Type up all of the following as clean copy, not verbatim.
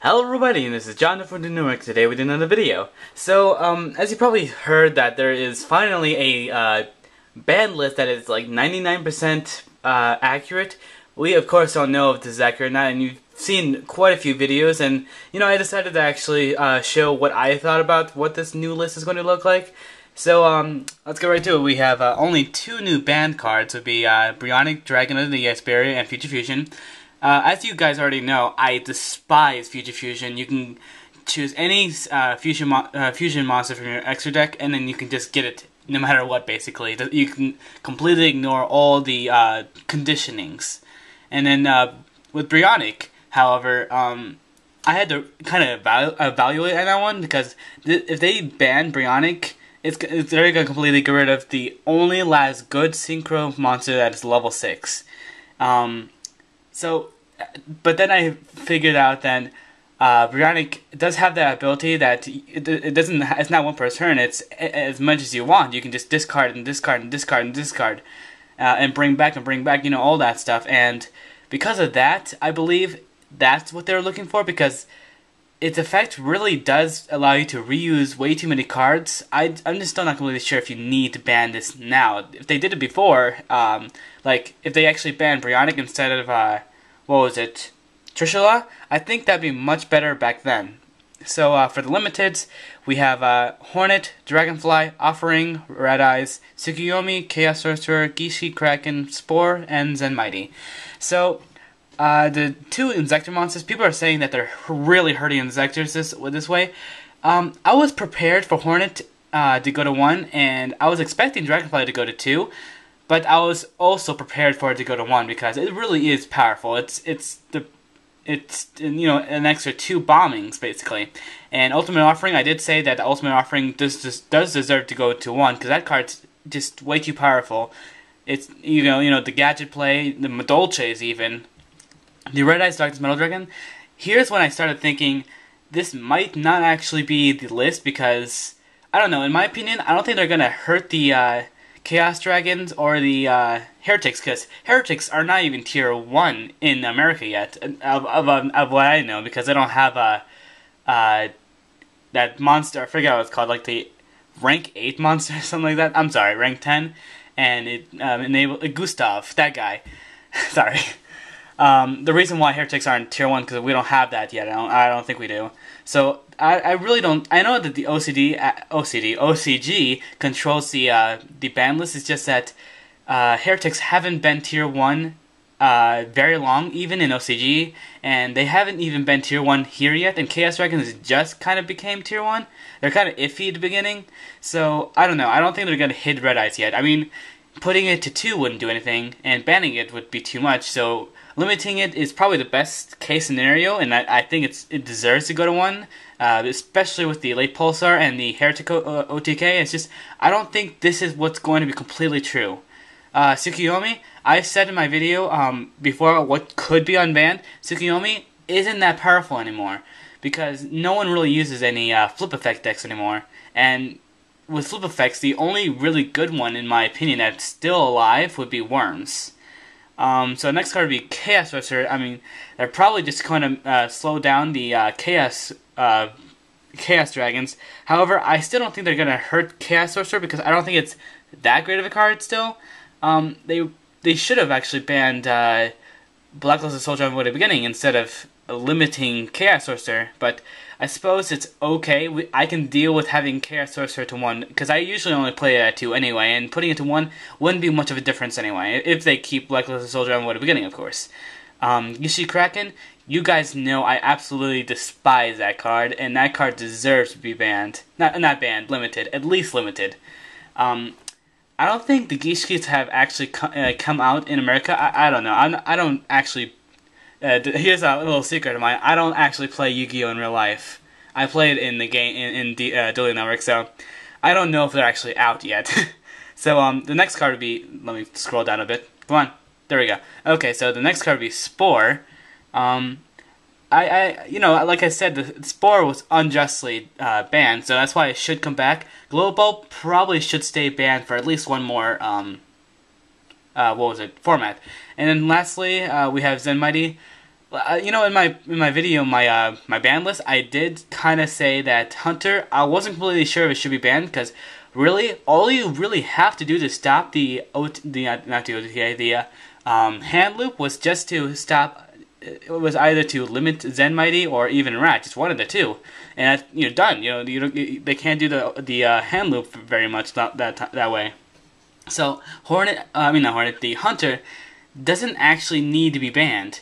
Hello everybody, and this is John from the Newark today with another video. So, as you probably heard that there is finally a band list that is like 99% accurate. We of course don't know if this is accurate or not, and you've seen quite a few videos, and you know, I decided to actually show what I thought about what this new list is going to look like. So, let's get right to it. We have only two new band cards. It would be Bionic Dragon of the Asperia and Future Fusion. As you guys already know, I despise Future Fusion. You can choose any fusion monster from your extra deck, and then you can just get it no matter what, basically. You can completely ignore all the conditionings. And then with Bionic, however, I had to kind of evaluate on that one, because if they ban Bionic, they're going to completely get rid of the only last good synchro monster that is level 6. But then I figured out that Bionic does have that ability that it's not one per turn. It's as much as you want. You can just discard and discard and discard and discard, and bring back, you know, all that stuff. And because of that, I believe that's what they're looking for, because its effect really does allow you to reuse way too many cards. I'm just still not completely sure if you need to ban this now. If they did it before, like if they actually banned Bionic instead of what was it, Trishula, I think that'd be much better back then. So for the limiteds, we have Hornet, Dragonfly, Offering, Red Eyes, Tsukuyomi, Chaos Sorcerer, Gishi, Kraken, Spore, and Zenmighty. So the two Inzektor monsters, people are saying that they're really hurting Inzektors this way. I was prepared for Hornet to go to 1, and I was expecting Dragonfly to go to 2. But I was also prepared for it to go to 1, because it really is powerful. It's you know, an extra 2 bombings basically. And Ultimate Offering, I did say that the Ultimate Offering does deserve to go to 1, because that card's just way too powerful. It's you know the gadget play, the Madolches even, the Red Eyes Darkness Metal Dragon. Here's when I started thinking this might not actually be the list, because I don't know. In my opinion, I don't think they're gonna hurt the Chaos Dragons or the Heretics, because Heretics are not even tier 1 in America yet, of what I know, because they don't have that monster, I forget what it's called, like the rank 8 monster or something like that. I'm sorry, rank 10, and it enabled Gustav, that guy. Sorry. The reason why Heretics aren't tier 1 because we don't have that yet. I don't think we do. So I really don't. I know that the OCG controls the ban list. It's just that Heretics haven't been tier 1 very long, even in OCG, and they haven't even been tier 1 here yet. And Chaos Dragons just kind of became tier 1. They're kind of iffy at the beginning. So I don't know. I don't think they're gonna hit Red Eyes yet. I mean, putting it to 2 wouldn't do anything, and banning it would be too much. So limiting it is probably the best case scenario, and I think it deserves to go to 1, especially with the late Pulsar and the Heretic OTK. It's just, I don't think this is what's going to be completely true. Tsukuyomi, I said in my video before what could be unbanned. Tsukuyomi isn't that powerful anymore, because no one really uses any flip effect decks anymore, and with flip effects, the only really good one, in my opinion, that's still alive would be Worms. So next card would be Chaos Sorcerer. I mean, they're probably just going to slow down the Chaos Dragons. However, I still don't think they're going to hurt Chaos Sorcerer, because I don't think it's that great of a card still. They should have actually banned Blacklisted Soldier at the beginning instead of limiting Chaos Sorcerer, but I suppose it's okay. I can deal with having Chaos Sorcerer to 1, because I usually only play it at 2 anyway, and putting it to 1 wouldn't be much of a difference anyway, if they keep Blacklisted Soldier at the beginning, of course. Gishi Kraken, you guys know I absolutely despise that card, and that card deserves to be banned. Not banned, limited. At least limited. I don't think the Gishis have actually come out in America. I don't know. I don't actually... here's a little secret of mine. I don't actually play Yu-Gi-Oh! In real life. I play it in the game in Dueling Network, so I don't know if they're actually out yet. So the next card would be, let me scroll down a bit. Come on, there we go. Okay, so the next card would be Spore. You know, like I said, the Spore was unjustly banned, so that's why it should come back. Global probably should stay banned for at least one more format. And then lastly, we have Zenmighty. You know, in my video, my ban list, I did kind of say that Hunter. I wasn't completely sure if it should be banned because really, all you really have to do to stop the not the OTA, the hand loop was just to stop. It was either to limit Zen Mighty or even Rat, just one of the two, and you're done. You know, they can't do the hand loop very much that way. So not Hornet, the Hunter doesn't actually need to be banned.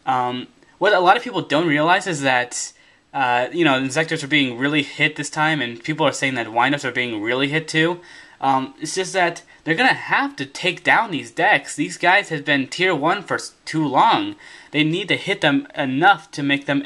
What a lot of people don't realize is that, Inzectors are being really hit this time, and people are saying that windups are being really hit too. It's just that they're gonna have to take down these decks. These guys have been tier 1 for too long. They need to hit them enough to make them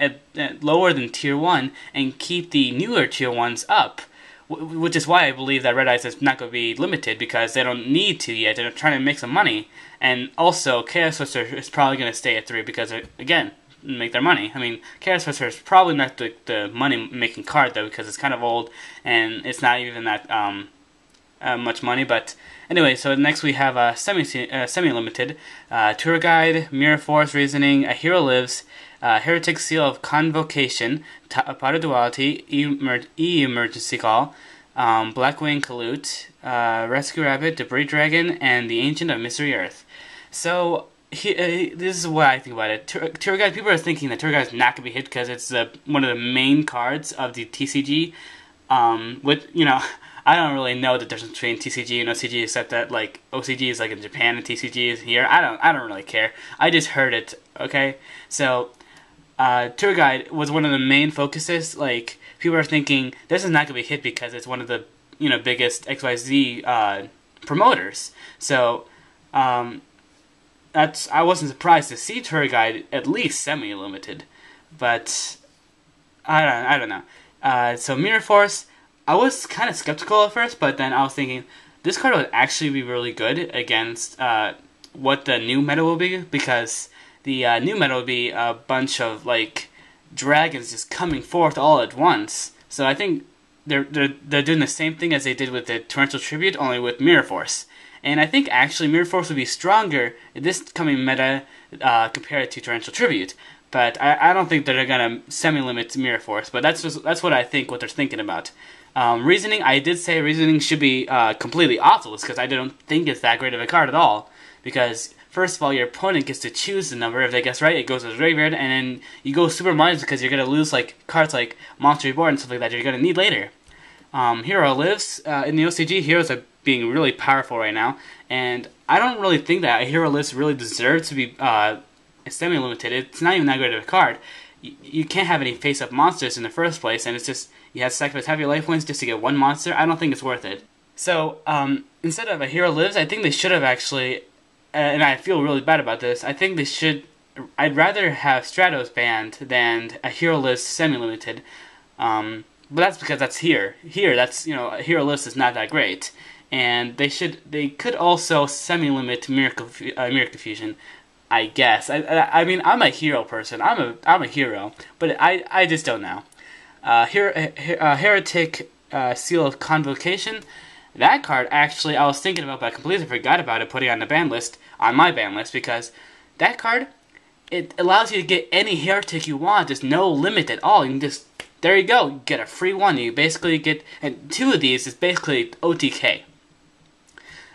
lower than tier 1 and keep the newer tier 1s up. Which is why I believe that Red Eyes is not going to be limited, because they don't need to yet. They're trying to make some money. And also, Chaos Twister is probably going to stay at 3 because, again, make their money. I mean, Chaos Twister is probably not the money-making card, though, because it's kind of old, and it's not even that much money. But anyway, so next we have a semi-limited. Tour Guide, Mirror Force, Reasoning, A Hero Lives, Heretic Seal of Convocation, Pot of Duality, Emergency Call, Blackwing Kalute, Rescue Rabbit, Debris Dragon, and the Ancient of Mystery Earth. So, this is what I think about it. Tour Guide, people are thinking that Tour Guide is not going to be hit because it's one of the main cards of the TCG. I don't really know the difference between TCG and OCG, except that like OCG is like in Japan and TCG is here. I don't really care. I just heard it. Okay, so Tour Guide was one of the main focuses. Like, people are thinking this is not gonna be hit because it's one of the biggest XYZ promoters. So I wasn't surprised to see Tour Guide at least semi-limited, but I don't know. So Mirror Force, I was kind of skeptical at first, but then I was thinking this card would actually be really good against what the new meta will be, because the new meta would be a bunch of like dragons just coming forth all at once. So I think they're doing the same thing as they did with the Torrential Tribute, only with Mirror Force. And I think actually Mirror Force would be stronger in this coming meta compared to Torrential Tribute. But I don't think that they're gonna semi-limit Mirror Force. But that's what I think. What they're thinking about. Reasoning, I did say Reasoning should be completely off the list because I don't think it's that great of a card at all. Because first of all, your opponent gets to choose the number. If they guess right, it goes to the graveyard, and then you go super minus because you're gonna lose like cards like Monster Reborn and stuff like that you're gonna need later. Hero Lives in the OCG. Heroes are being really powerful right now, and I don't really think that a Hero Lives really deserves to be semi-limited. It's not even that great of a card. You can't have any face-up monsters in the first place, and it's just you have to sacrifice half your life points just to get one monster. I don't think it's worth it. So instead of a Hero Lives, I think they should have actually, and I feel really bad about this. I think they should. I'd rather have Stratos banned than a Hero Lives semi-limited. But that's because that's here. Here, that's a Hero Lives is not that great, and they could also semi-limit Miracle Fusion. I guess. I mean, I'm a hero person. I'm a hero, but I just don't know. Heretic Seal of Convocation. That card actually I was thinking about, but I completely forgot about it. Putting it on the ban list, on my ban list, because that card, it allows you to get any heretic you want. There's no limit at all. You can just, there you go, you get a free one. You basically get, and two of these is basically OTK.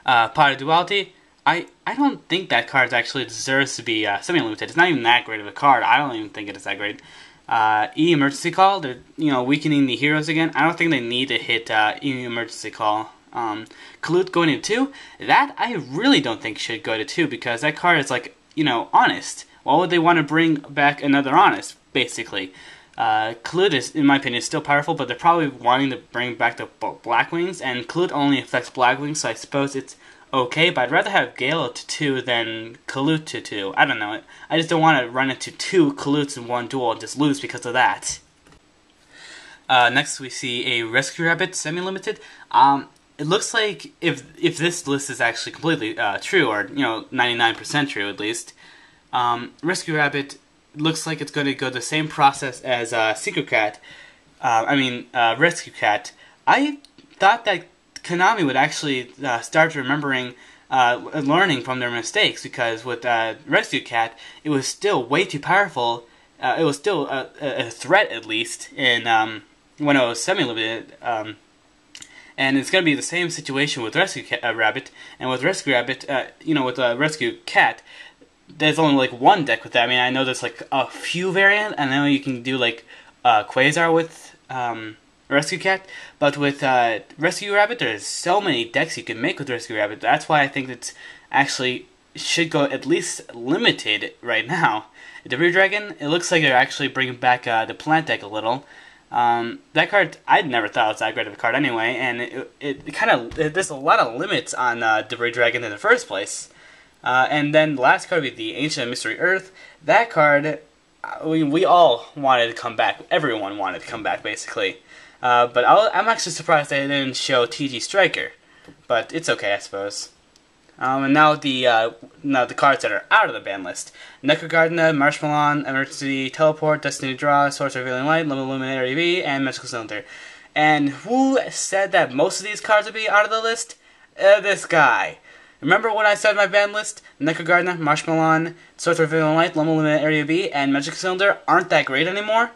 Pot of Duality. I don't think that card actually deserves to be semi-limited. It's not even that great of a card. I don't even think it is that great. Emergency Call, they're weakening the heroes again. I don't think they need to hit Emergency Call. Kalute going to 2, that I really don't think should go to 2 because that card is like, honest. Why would they want to bring back another honest, basically? Kalute is, in my opinion, still powerful, but they're probably wanting to bring back the Blackwings, and Kalute only affects Blackwings, so I suppose it's okay, but I'd rather have Gale to 2 than Kalute to 2. I don't know. I just don't want to run into 2 Kalutes in one duel and just lose because of that. Next we see a Rescue Rabbit semi-limited. It looks like if this list is actually completely true, or 99% true at least, Rescue Rabbit looks like it's going to go the same process as Secret Cat. Rescue Cat. I thought that Konami would actually start remembering learning from their mistakes, because with Rescue Cat, it was still way too powerful. It was still a threat, at least, in when it was semi-limited. And it's going to be the same situation with Rescue Rabbit. And with Rescue Rabbit, with Rescue Cat, there's only like one deck with that. I mean, I know there's like a few variants. I know you can do like Quasar with Rescue Cat, but with Rescue Rabbit, there's so many decks you can make with Rescue Rabbit. That's why I think it's actually should go at least limited right now. Debris Dragon, it looks like they're actually bringing back the plant deck a little. That card, I never thought it was that great of a card anyway, and there's a lot of limits on Debris Dragon in the first place. And then the last card would be the Ancient and Mystery Earth. That card, we all wanted to come back. Everyone wanted to come back, basically. But I'm actually surprised they didn't show TG Striker. But it's okay, I suppose. And now the cards that are out of the ban list: Necrogardna, Marshmallow, Emergency Teleport, Destiny Draw, Source Revealing Light, Luminary V, and Magical Cylinder. And who said that most of these cards would be out of the list? This guy. Remember when I said my ban list? Necrogardna, Marshmallow, Source Revealing Light, Luminary V, and Magical Cylinder aren't that great anymore.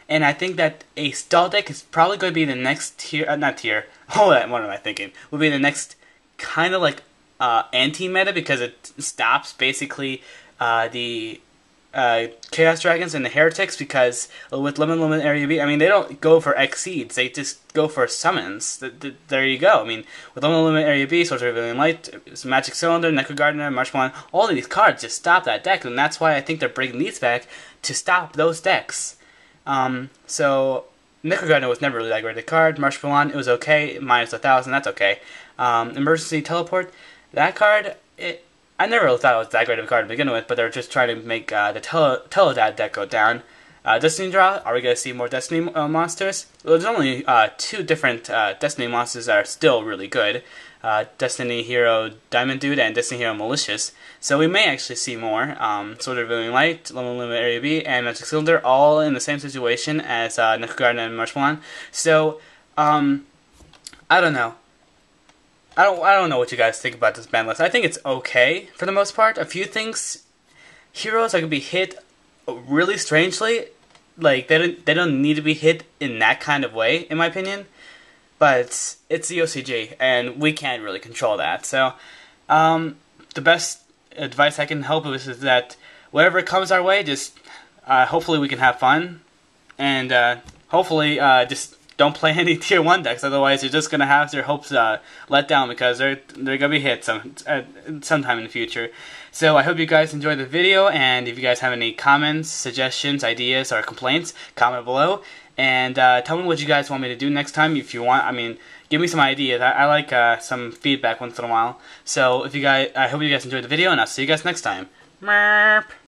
And I think that a stall deck is probably going to be the next tier, not tier, what am I thinking? Will be the next kind of like anti-meta, because it stops basically the Chaos Dragons and the Heretics, because with Lumen Area B, I mean, they don't go for Exceeds, they just go for summons. There you go. I mean, with Lumen Area B, Source Revealing Light, Magic Cylinder, Necrogardner, Marshmallow, all of these cards just stop that deck, and that's why I think they're bringing these back to stop those decks. So Necrogardner was never really that great a card. Marshmallow, it was okay, minus 1,000, that's okay. Emergency Teleport, that card, I never really thought it was that great of a card to begin with, but they're just trying to make the Teledad deck go down. Destiny Draw, are we going to see more Destiny monsters? Well, there's only 2 different Destiny monsters that are still really good. Destiny Hero Diamond Dude and Destiny Hero Malicious. So we may actually see more. Sword of Revealing Light, Limit Area B, and Magic Cylinder, all in the same situation as Necrogardna and Marshmallow. So, I don't know. I don't know what you guys think about this ban list. I think it's okay for the most part. A few things, heroes are gonna be hit really strangely. Like they don't need to be hit in that kind of way, in my opinion. But it's the OCG, and we can't really control that. So, the best advice I can help with is that whatever comes our way, just hopefully we can have fun, and hopefully just don't play any tier 1 decks, otherwise you're just going to have your hopes let down, because they're going to be hit sometime in the future. So I hope you guys enjoyed the video, and if you guys have any comments, suggestions, ideas, or complaints, comment below, and tell me what you guys want me to do next time. If you want, I mean, give me some ideas. I like some feedback once in a while. So if you guys, I hope you guys enjoyed the video, and I'll see you guys next time. Merp.